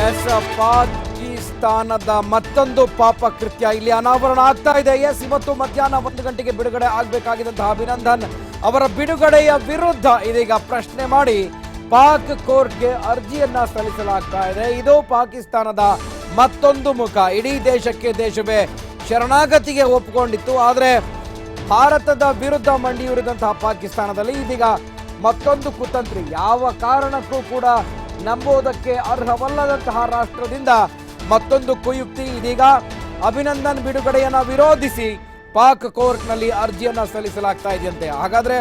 S ಪಾಕಿಸ್ತಾನದ ಮತ್ತೊಂದು ಪಾಪ ಕೃತ್ಯ ಇಲ್ಲಿ ಅನಾವರಣ ಆಗ್ತಾ ಇದೆ. ಎಸ್ ಇವತ್ತು ಮಧ್ಯಾಹ್ನ 1 ಗಂಟೆಗೆ ಬಿಡುಗಡೆ ಆಗಬೇಕಾಗಿದ್ದಂತಹ ಅಭಿನಂದನ್ ಅವರ ಬಿಡುಗಡೆಯ ವಿರುದ್ಧ ಇದೀಗ ಪ್ರಶ್ನೆ ಮಾಡಿ ಪಾಕ್ ಕೋರ್ಟ್ಗೆ ಅರ್ಜಿಯನ್ನ ಸಲ್ಲಿಸಲಾಗ್ತಾ ಇದೆ. ಇದು ಪಾಕಿಸ್ತಾನದ ಮತ್ತೊಂದು ಮುಖ. ಇಡೀ ದೇಶವೇ ಶರಣಾಗತಿಗೆ ಒಪ್ಪಿಕೊಂಡಿತ್ತು. ಆದರೆ ಭಾರತದ ವಿರುದ್ಧ ಮಂಡಿಯೂರಿದಂತಹ ಪಾಕಿಸ್ತಾನದಲ್ಲಿ ಇದೀಗ ಮತ್ತೊಂದು ಕುತಂತ್ರಿ, ಯಾವ ಕಾರಣಕ್ಕೂ ಕೂಡ ನಂಬುವುದಕ್ಕೆ ಅರ್ಹವಲ್ಲದಂತಹ ರಾಷ್ಟ್ರದಿಂದ ಮತ್ತೊಂದು ಕುಯುಕ್ತಿ. ಇದೀಗ ಅಭಿನಂದನ್ ಬಿಡುಗಡೆಯನ್ನ ವಿರೋಧಿಸಿ ಪಾಕ್ ಕೋರ್ಟ್ನಲ್ಲಿ ಅರ್ಜಿಯನ್ನ ಸಲ್ಲಿಸಲಾಗ್ತಾ ಇದೆಯಂತೆ. ಹಾಗಾದ್ರೆ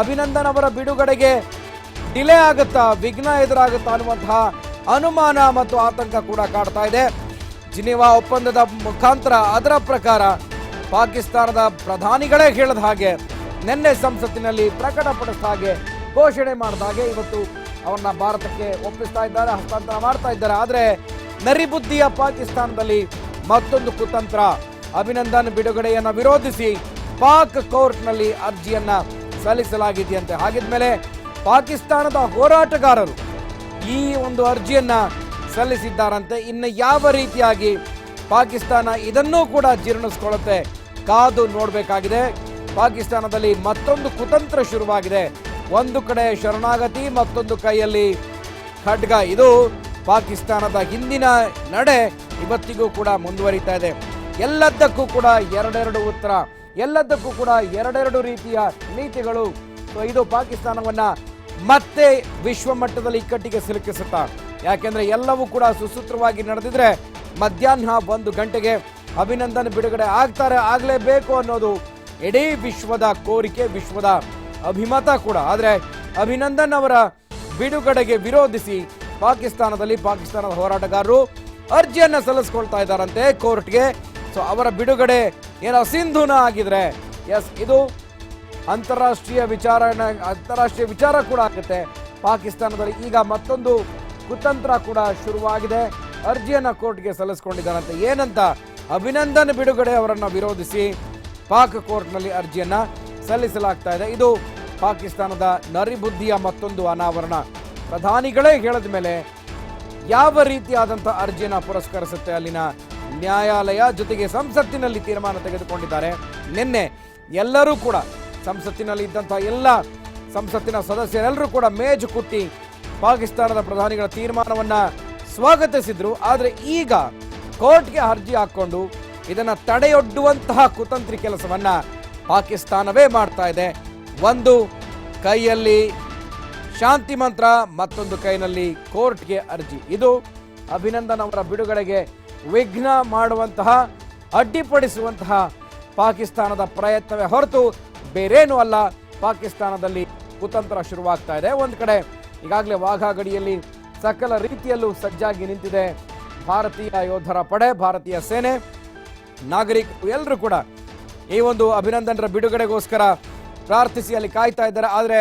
ಅಭಿನಂದನ್ ಅವರ ಬಿಡುಗಡೆಗೆ ಡಿಲೇ ಆಗುತ್ತಾ, ವಿಘ್ನ ಎದುರಾಗುತ್ತಾ ಅನ್ನುವಂತಹ ಅನುಮಾನ ಮತ್ತು ಆತಂಕ ಕೂಡ ಕಾಡ್ತಾ ಇದೆ. ಜಿನಿವಾ ಒಪ್ಪಂದದ ಮುಖಾಂತರ ಅದರ ಪ್ರಕಾರ ಪಾಕಿಸ್ತಾನದ ಪ್ರಧಾನಿಗಳೇ ಹೇಳಿದ ಹಾಗೆ ನಿನ್ನೆ ಸಂಸತ್ತಿನಲ್ಲಿ ಪ್ರಕಟಪಡಿಸಿದ ಹಾಗೆ ಘೋಷಣೆ ಮಾಡಿದ ಹಾಗೆ ಇವತ್ತು ಅವರನ್ನ ಭಾರತಕ್ಕೆ ಒಪ್ಪಿಸ್ತಾ ಇದ್ದಾರೆ, ಹಸ್ತಾಂತರ ಮಾಡ್ತಾ ಇದ್ದಾರೆ. ಆದರೆ ನರಿಬುದ್ಧಿಯ ಪಾಕಿಸ್ತಾನದಲ್ಲಿ ಮತ್ತೊಂದು ಕುತಂತ್ರ. ಅಭಿನಂದನ್ ಬಿಡುಗಡೆಯನ್ನ ವಿರೋಧಿಸಿ ಪಾಕ್ ಕೋರ್ಟ್ನಲ್ಲಿ ಅರ್ಜಿಯನ್ನ ಸಲ್ಲಿಸಲಾಗಿದೆಯಂತೆ. ಹಾಗಿದ್ಮೇಲೆ ಪಾಕಿಸ್ತಾನದ ಹೋರಾಟಗಾರರು ಈ ಒಂದು ಅರ್ಜಿಯನ್ನ ಸಲ್ಲಿಸಿದ್ದಾರಂತೆ. ಇನ್ನು ಯಾವ ರೀತಿಯಾಗಿ ಪಾಕಿಸ್ತಾನ ಇದನ್ನೂ ಕೂಡ ಜೀರ್ಣಿಸ್ಕೊಳ್ಳುತ್ತೆ, ಕಾದು ನೋಡಬೇಕಾಗಿದೆ. ಪಾಕಿಸ್ತಾನದಲ್ಲಿ ಮತ್ತೊಂದು ಕುತಂತ್ರ ಶುರುವಾಗಿದೆ. ಒಂದು ಕಡೆ ಶರಣಾಗತಿ, ಮತ್ತೊಂದು ಕೈಯಲ್ಲಿ ಖಡ್ಗ. ಇದು ಪಾಕಿಸ್ತಾನದ ಹಿಂದಿನ ನಡೆ ಇವತ್ತಿಗೂ ಕೂಡ ಮುಂದುವರಿತಾ ಇದೆ. ಎಲ್ಲದಕ್ಕೂ ಕೂಡ ಎರಡೆರಡು ಉತ್ತರ, ಎಲ್ಲದಕ್ಕೂ ಕೂಡ ಎರಡೆರಡು ರೀತಿಯ ನೀತಿಗಳು. ಇದು ಪಾಕಿಸ್ತಾನವನ್ನ ಮತ್ತೆ ವಿಶ್ವ ಮಟ್ಟದಲ್ಲಿ ಇಕ್ಕಟ್ಟಿಗೆ ಸಿಲುಕಿಸುತ್ತಾ. ಯಾಕೆಂದ್ರೆ ಎಲ್ಲವೂ ಕೂಡ ಸುಸೂತ್ರವಾಗಿ ನಡೆದಿದ್ರೆ ಮಧ್ಯಾಹ್ನ 1 ಗಂಟೆಗೆ ಅಭಿನಂದನ್ ಬಿಡುಗಡೆ ಆಗಲೇಬೇಕು ಅನ್ನೋದು ಇಡೀ ವಿಶ್ವದ ಕೋರಿಕೆ, ವಿಶ್ವದ ಅಭಿಮತ ಕೂಡ. ಆದರೆ ಅಭಿನಂದನ್ ಅವರ ಬಿಡುಗಡೆಗೆ ವಿರೋಧಿಸಿ ಪಾಕಿಸ್ತಾನದ ಹೋರಾಟಗಾರರು ಅರ್ಜಿಯನ್ನ ಸಲ್ಲಿಸ್ಕೊಳ್ತಾ ಇದ್ದಾರಂತೆ ಕೋರ್ಟ್ಗೆ. ಸೊ ಅವರ ಬಿಡುಗಡೆ ಏನೋ ಸಿಂಧುನ ಆಗಿದ್ರೆ ಎಸ್ ಇದು ಅಂತಾರಾಷ್ಟ್ರೀಯ ವಿಚಾರ ಕೂಡ ಆಗುತ್ತೆ. ಪಾಕಿಸ್ತಾನದಲ್ಲಿ ಈಗ ಮತ್ತೊಂದು ಕುತಂತ್ರ ಕೂಡ ಶುರುವಾಗಿದೆ. ಅರ್ಜಿಯನ್ನ ಕೋರ್ಟ್ಗೆ ಸಲ್ಲಿಸ್ಕೊಂಡಿದ್ದಾರಂತೆ. ಏನಂತ? ಅಭಿನಂದನ್ ಬಿಡುಗಡೆ ಅವರನ್ನ ವಿರೋಧಿಸಿ ಪಾಕ್ ಕೋರ್ಟ್ನಲ್ಲಿ ಅರ್ಜಿಯನ್ನ ಸಲ್ಲಿಸಲಾಗ್ತಾ ಇದೆ. ಇದು ಪಾಕಿಸ್ತಾನದ ನರಿಬುದ್ಧಿಯ ಮತ್ತೊಂದು ಅನಾವರಣ. ಪ್ರಧಾನಿಗಳೇ ಹೇಳಿದ ಮೇಲೆ ಯಾವ ರೀತಿಯಾದಂಥ ಅರ್ಜಿಯನ್ನ ಪುರಸ್ಕರಿಸುತ್ತೆ ಅಲ್ಲಿನ ನ್ಯಾಯಾಲಯ, ಜೊತೆಗೆ ಸಂಸತ್ತಿನಲ್ಲಿ ತೀರ್ಮಾನ ತೆಗೆದುಕೊಂಡಿದ್ದಾರೆ. ನಿನ್ನೆ ಎಲ್ಲರೂ ಕೂಡ ಸಂಸತ್ತಿನಲ್ಲಿ ಇದ್ದಂತಹ ಎಲ್ಲ ಸಂಸತ್ತಿನ ಸದಸ್ಯರೆಲ್ಲರೂ ಕೂಡ ಮೇಜು ಕುಟ್ಟಿ ಪಾಕಿಸ್ತಾನದ ಪ್ರಧಾನಿಗಳ ತೀರ್ಮಾನವನ್ನ ಸ್ವಾಗತಿಸಿದ್ರು. ಆದರೆ ಈಗ ಕೋರ್ಟ್ಗೆ ಅರ್ಜಿ ಹಾಕೊಂಡು ಇದನ್ನ ತಡೆಯೊಡ್ಡುವಂತಹ ಕುತಂತ್ರಿ ಕೆಲಸವನ್ನ ಪಾಕಿಸ್ತಾನವೇ ಮಾಡ್ತಾ ಇದೆ. ಒಂದು ಕೈಯಲ್ಲಿ ಶಾಂತಿ ಮಂತ್ರ, ಮತ್ತೊಂದು ಕೈನಲ್ಲಿ ಕೋರ್ಟ್ಗೆ ಅರ್ಜಿ. ಇದು ಅಭಿನಂದನ್ ಅವರ ಬಿಡುಗಡೆಗೆ ವಿಘ್ನ ಮಾಡುವಂತಹ, ಅಡ್ಡಿಪಡಿಸುವಂತಹ ಪಾಕಿಸ್ತಾನದ ಪ್ರಯತ್ನವೇ ಹೊರತು ಬೇರೇನೂ ಅಲ್ಲ. ಪಾಕಿಸ್ತಾನದಲ್ಲಿ ಕುತಂತ್ರ ಶುರುವಾಗ್ತಾ ಇದೆ. ಒಂದು ಕಡೆ ಈಗಾಗಲೇ ವಾಘಾ ಗಡಿಯಲ್ಲಿ ಸಕಲ ರೀತಿಯಲ್ಲೂ ಸಜ್ಜಾಗಿ ನಿಂತಿದೆ ಭಾರತೀಯ ಯೋಧರ ಪಡೆ, ಭಾರತೀಯ ಸೇನೆ, ನಾಗರಿಕರು ಎಲ್ಲರೂ ಕೂಡ ಈ ಒಂದು ಅಭಿನಂದನರ ಬಿಡುಗಡೆಗೋಸ್ಕರ ಪ್ರಾರ್ಥಿಸಿ ಅಲ್ಲಿ ಕಾಯ್ತಾ ಇದ್ದಾರೆ. ಆದರೆ